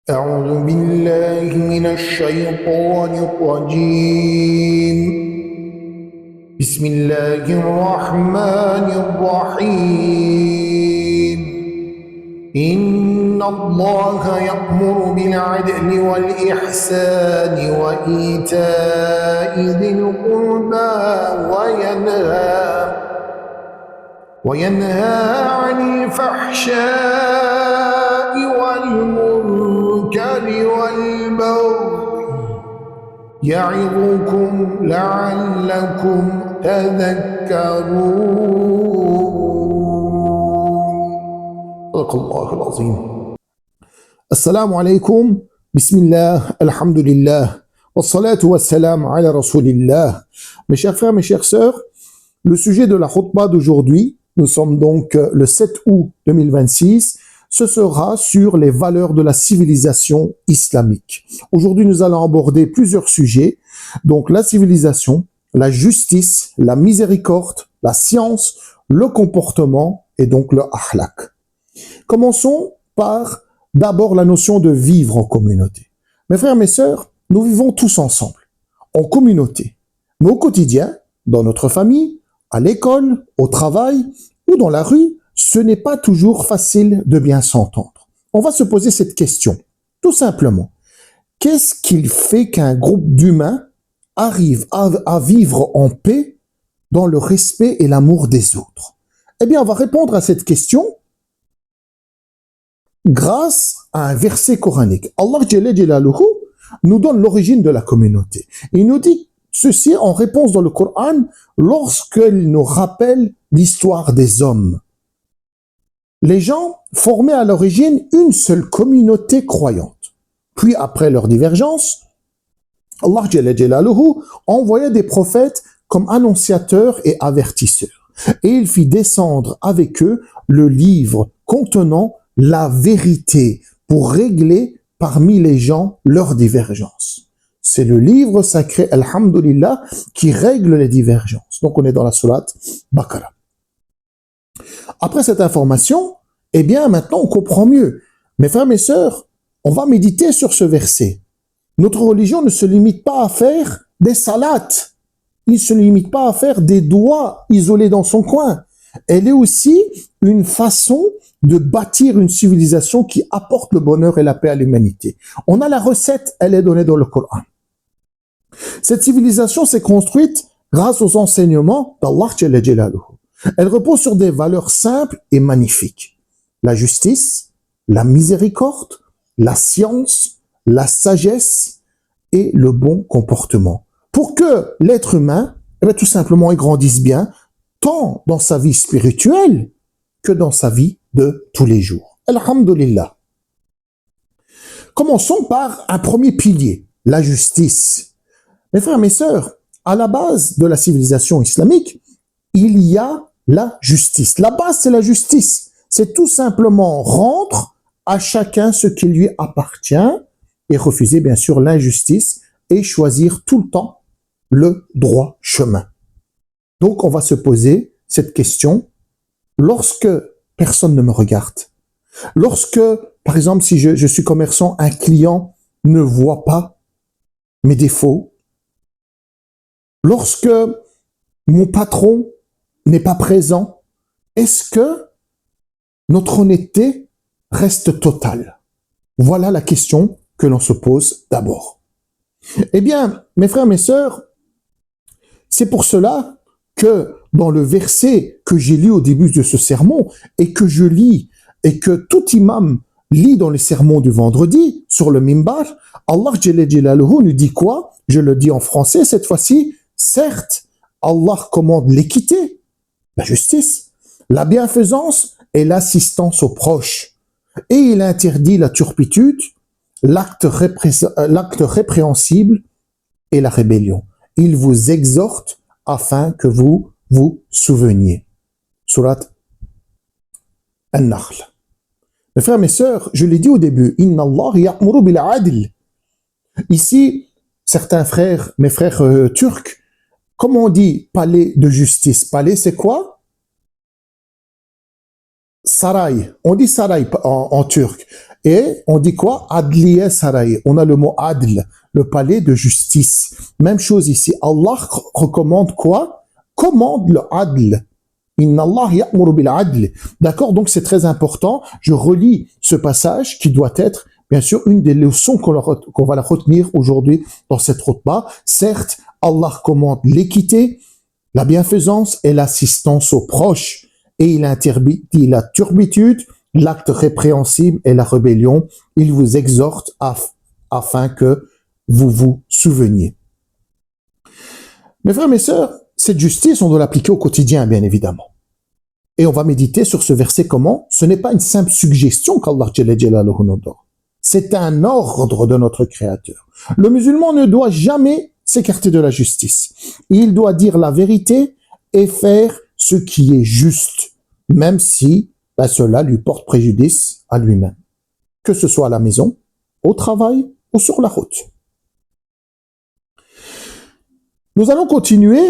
أعوذ بالله من الشيطان الرجيم بسم الله الرحمن الرحيم إن الله يأمر بالعدل والإحسان وإيتاء ذي القربى وينهى عن الفحشاء والمنكر والبغي يعظكم لعلكم تذكرون. صدق الله العظيم. السلام عليكم. بسم الله, alhamdulillah, wassalatu wassalam ala rasulillah. Mes chers frères, mes chères sœurs, le sujet de la khutbah d'aujourd'hui, nous sommes donc le 7 août 2026, ce sera sur les valeurs de la civilisation islamique. Aujourd'hui, nous allons aborder plusieurs sujets, donc la civilisation, la justice, la miséricorde, la science, le comportement et donc le akhlaq. Commençons par d'abord la notion de vivre en communauté. Mes frères, mes sœurs, nous vivons tous ensemble, en communauté, mais au quotidien, dans notre famille, à l'école, au travail ou dans la rue, ce n'est pas toujours facile de bien s'entendre. On va se poser cette question, tout simplement. Qu'est-ce qu'il fait qu'un groupe d'humains arrive à vivre en paix dans le respect et l'amour des autres? Eh bien, on va répondre à cette question grâce à un verset coranique. Allah Jalla Jalaluhu nous donne l'origine de la communauté. Il nous dit ceci en réponse dans le Coran lorsqu'il nous rappelle l'histoire des hommes. Les gens formaient à l'origine une seule communauté croyante. Puis après leur divergence, Allah Jalla Jalaluhu envoya des prophètes comme annonciateurs et avertisseurs. Et il fit descendre avec eux le livre contenant la vérité pour régler parmi les gens leurs divergences. C'est le livre sacré, alhamdulillah, qui règle les divergences. Donc on est dans la sourate Baqarah. Après cette information, eh bien maintenant on comprend mieux. Mes frères, mes sœurs, on va méditer sur ce verset. Notre religion ne se limite pas à faire des salats. Il ne se limite pas à faire des doigts isolés dans son coin. Elle est aussi une façon de bâtir une civilisation qui apporte le bonheur et la paix à l'humanité. On a la recette, elle est donnée dans le Coran. Cette civilisation s'est construite grâce aux enseignements d'Allah Jalla Jalaluhu. Elle repose sur des valeurs simples et magnifiques. La justice, la miséricorde, la science, la sagesse et le bon comportement. Pour que l'être humain, tout simplement, il grandisse bien, tant dans sa vie spirituelle que dans sa vie de tous les jours. Alhamdulillah. Commençons par un premier pilier, la justice. Mes frères, mes sœurs, à la base de la civilisation islamique, il y a la justice. La base, c'est la justice. C'est tout simplement rendre à chacun ce qui lui appartient et refuser bien sûr l'injustice et choisir tout le temps le droit chemin. Donc, on va se poser cette question lorsque personne ne me regarde. Lorsque, par exemple, si je suis commerçant, un client ne voit pas mes défauts. Lorsque mon patron n'est pas présent, est-ce que notre honnêteté reste totale? Voilà la question que l'on se pose d'abord. Eh bien, mes frères, mes sœurs, c'est pour cela que dans le verset que j'ai lu au début de ce sermon et que je lis et que tout imam lit dans les sermons du vendredi sur le mimbar, Allah Jalla Jalaluhu nous dit quoi? Je le dis en français cette fois-ci. Certes, Allah commande l'équité, la justice, la bienfaisance et l'assistance aux proches. Et il interdit la turpitude, l'acte répréhensible et la rébellion. Il vous exhorte afin que vous vous souveniez. Surat An-Nahl. Mes frères, mes sœurs, je l'ai dit au début, Inna Allah ya'muru bil adl. Ici, certains frères, mes frères turcs, comment on dit palais de justice? Palais, c'est quoi? Saray. On dit saray en turc. Et on dit quoi? Adliya Sarai. On a le mot adl, le palais de justice. Même chose ici. Allah recommande quoi? Commande le adl. Inna Allah ya'muru bil adl. D'accord? Donc c'est très important. Je relis ce passage qui doit être, bien sûr, une des leçons qu'on va la retenir aujourd'hui dans cette khutbah. Certes, Allah commande l'équité, la bienfaisance et l'assistance aux proches. Et il interdit la turbitude, l'acte répréhensible et la rébellion. Il vous exhorte afin que vous vous souveniez. Mes frères, mes sœurs, cette justice, on doit l'appliquer au quotidien, bien évidemment. Et on va méditer sur ce verset comment? Ce n'est pas une simple suggestion qu'Allah nous donne. C'est un ordre de notre Créateur. Le musulman ne doit jamais s'écarter de la justice. Il doit dire la vérité et faire ce qui est juste, même si cela lui porte préjudice à lui-même. Que ce soit à la maison, au travail ou sur la route. Nous allons continuer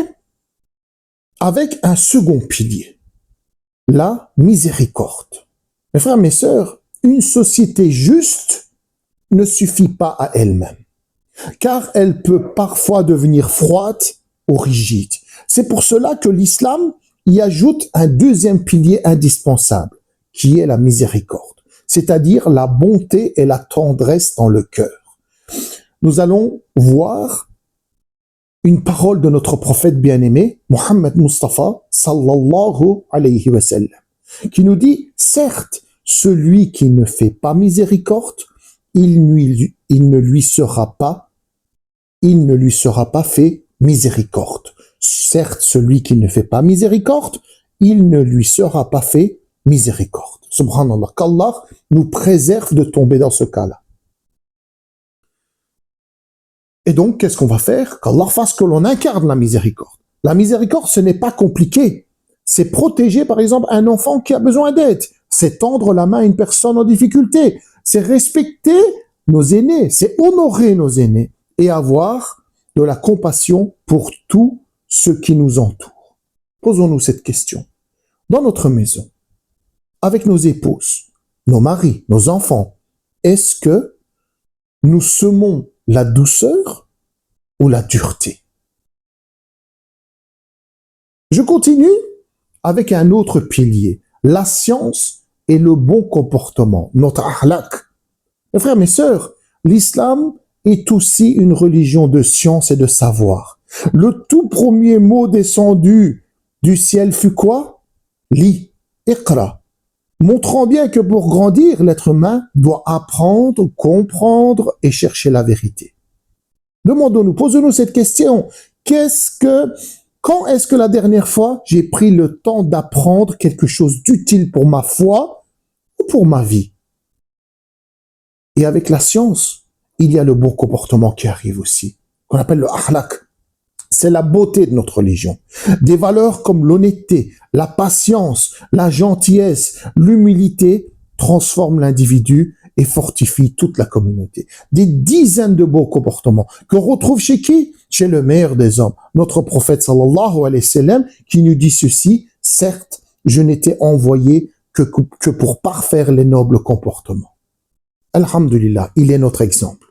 avec un second pilier, la miséricorde. Mes frères, mes sœurs, une société juste ne suffit pas à elle-même, car elle peut parfois devenir froide ou rigide. C'est pour cela que l'islam y ajoute un deuxième pilier indispensable, qui est la miséricorde, c'est-à-dire la bonté et la tendresse dans le cœur. Nous allons voir une parole de notre prophète bien-aimé, Mohammed Mustafa, sallallahu alayhi wa sallam, qui nous dit, certes, celui qui ne fait pas miséricorde, il ne lui sera pas fait miséricorde. Certes, celui qui ne fait pas miséricorde, il ne lui sera pas fait miséricorde. Subhanallah, qu'Allah nous préserve de tomber dans ce cas-là. Et donc, qu'est-ce qu'on va faire? Qu'Allah fasse que l'on incarne la miséricorde. La miséricorde, ce n'est pas compliqué. C'est protéger, par exemple, un enfant qui a besoin d'aide. C'est tendre la main à une personne en difficulté. C'est respecter nos aînés. C'est honorer nos aînés. Et avoir de la compassion pour tous ceux qui nous entourent. Posons-nous cette question. Dans notre maison, avec nos épouses, nos maris, nos enfants, est-ce que nous semons la douceur ou la dureté? Je continue avec un autre pilier, la science et le bon comportement, notre ahlak. Mes frères, mes sœurs, l'islam est aussi une religion de science et de savoir. Le tout premier mot descendu du ciel fut quoi? Lis, iqra. Montrant bien que pour grandir, l'être humain doit apprendre, comprendre et chercher la vérité. Demandons-nous, posons-nous cette question. Quand est-ce que la dernière fois j'ai pris le temps d'apprendre quelque chose d'utile pour ma foi ou pour ma vie? Et avec la science, il y a le bon comportement qui arrive aussi, qu'on appelle le akhlaq. C'est la beauté de notre religion. Des valeurs comme l'honnêteté, la patience, la gentillesse, l'humilité transforment l'individu et fortifient toute la communauté. Des dizaines de beaux comportements qu'on retrouve chez qui? Chez le meilleur des hommes, notre prophète sallallahu alayhi wa sallam, qui nous dit ceci, certes, je n'étais envoyé que pour parfaire les nobles comportements. Alhamdulillah, il est notre exemple.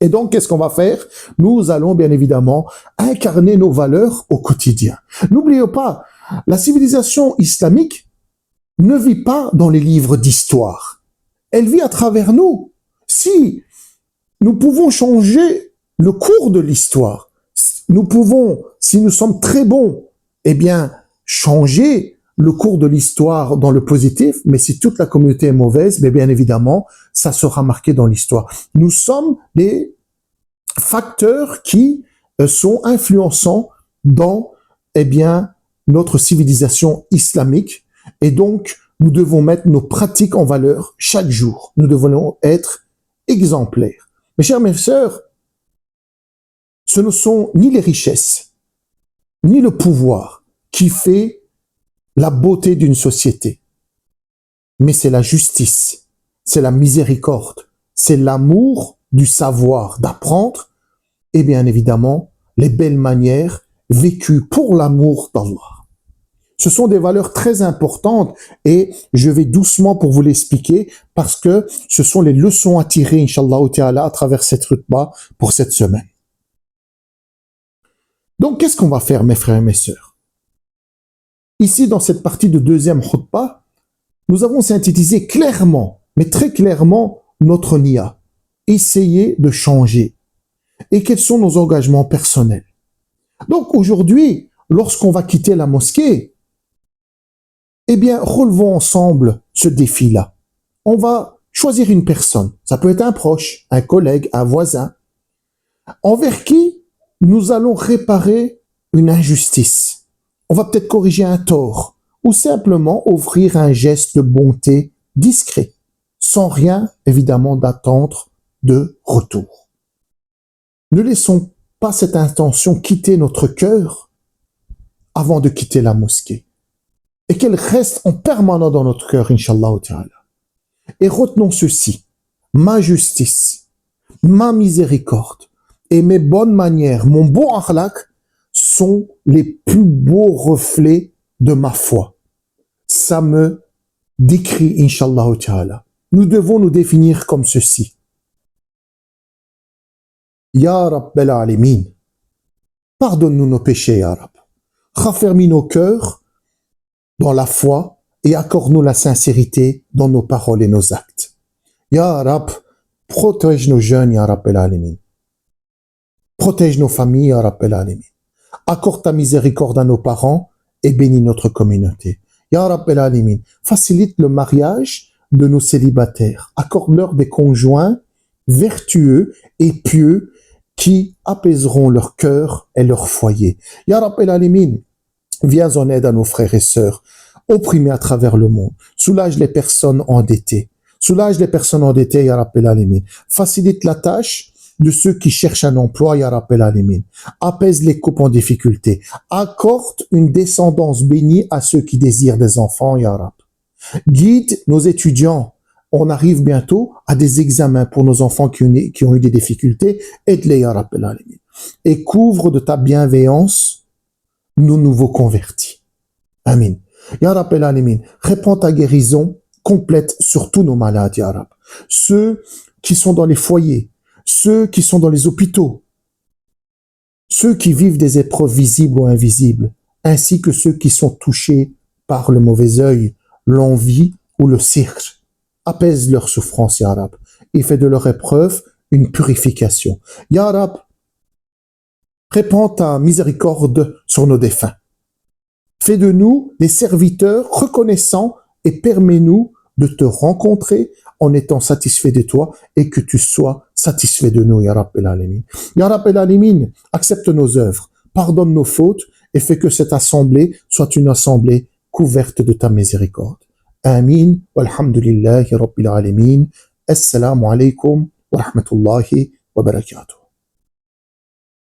Et donc, qu'est-ce qu'on va faire? Nous allons bien évidemment incarner nos valeurs au quotidien. N'oubliez pas, la civilisation islamique ne vit pas dans les livres d'histoire. Elle vit à travers nous. Si nous pouvons changer le cours de l'histoire, nous pouvons, si nous sommes très bons, eh bien, changer le cours de l'histoire dans le positif, mais si toute la communauté est mauvaise, mais bien évidemment, ça sera marqué dans l'histoire. Nous sommes des facteurs qui sont influençants dans, eh bien, notre civilisation islamique. Et donc, nous devons mettre nos pratiques en valeur chaque jour. Nous devons être exemplaires. Mes chers, mes sœurs, ce ne sont ni les richesses, ni le pouvoir qui fait la beauté d'une société, mais c'est la justice, c'est la miséricorde, c'est l'amour du savoir, d'apprendre, et bien évidemment, les belles manières vécues pour l'amour d'Allah. Ce sont des valeurs très importantes et je vais doucement pour vous l'expliquer parce que ce sont les leçons à tirer, Inch'Allah Ta'ala, à travers cette khutbah pour cette semaine. Donc, qu'est-ce qu'on va faire, mes frères et mes sœurs? Ici, dans cette partie de deuxième khutbah, nous avons synthétisé clairement, mais très clairement, notre niya. Essayer de changer. Et quels sont nos engagements personnels? Donc, aujourd'hui, lorsqu'on va quitter la mosquée, eh bien, relevons ensemble ce défi-là. On va choisir une personne. Ça peut être un proche, un collègue, un voisin, envers qui nous allons réparer une injustice. On va peut-être corriger un tort ou simplement offrir un geste de bonté discret, sans rien, évidemment, d'attendre de retour. Ne laissons pas cette intention quitter notre cœur avant de quitter la mosquée. Et qu'elle reste en permanent dans notre cœur, Inch'Allah Ta'ala. Et retenons ceci, ma justice, ma miséricorde et mes bonnes manières, mon bon akhlaq, sont les plus beaux reflets de ma foi. Ça me décrit, Inch'Allah Ta'ala. Nous devons nous définir comme ceci. Ya Rabbal Alamin, pardonne-nous nos péchés, Ya Rabb. Raffermis nos cœurs dans la foi et accorde-nous la sincérité dans nos paroles et nos actes. Ya Rabb, protège nos jeunes, Ya Rabbal Alamin. Protège nos familles, Ya Rabbal Alamin. Accorde ta miséricorde à nos parents et bénis notre communauté. Ya Rabbal Alamin, facilite le mariage de nos célibataires. Accorde-leur des conjoints vertueux et pieux qui apaiseront leur cœur et leur foyer. Ya Rabbal Alamin, viens en aide à nos frères et sœurs opprimés à travers le monde. Soulage les personnes endettées. Soulage les personnes endettées, Ya Rabbal Alamin. Facilite la tâche de ceux qui cherchent un emploi, Ya Rabbal Alamin. Apaise les couples en difficulté. Accorde une descendance bénie à ceux qui désirent des enfants, Ya Rabb. Guide nos étudiants. On arrive bientôt à des examens pour nos enfants qui ont eu des difficultés. Aide-les, Ya Rabbal Alamin. Et couvre de ta bienveillance nos nouveaux convertis. Amin. Ya Rabbal Alamin, répands ta guérison complète sur tous nos malades, Ya Rabb. Ceux qui sont dans les foyers, ceux qui sont dans les hôpitaux, ceux qui vivent des épreuves visibles ou invisibles, ainsi que ceux qui sont touchés par le mauvais œil, l'envie ou le cirque. Apaise leur souffrance, Ya Rabb, et fais de leur épreuve une purification. Ya Rabb, répands ta miséricorde sur nos défunts. Fais de nous des serviteurs reconnaissants et permets-nous de te rencontrer en étant satisfait de toi et que tu sois satisfait de nous, Ya Rabbal Alamin. Ya Rabbal Alamin, accepte nos œuvres, pardonne nos fautes et fais que cette assemblée soit une assemblée couverte de ta miséricorde. Amin, walhamdulillahi Rabbil Alamin. Assalamu alaikum wa rahmatullahi wa barakatuh.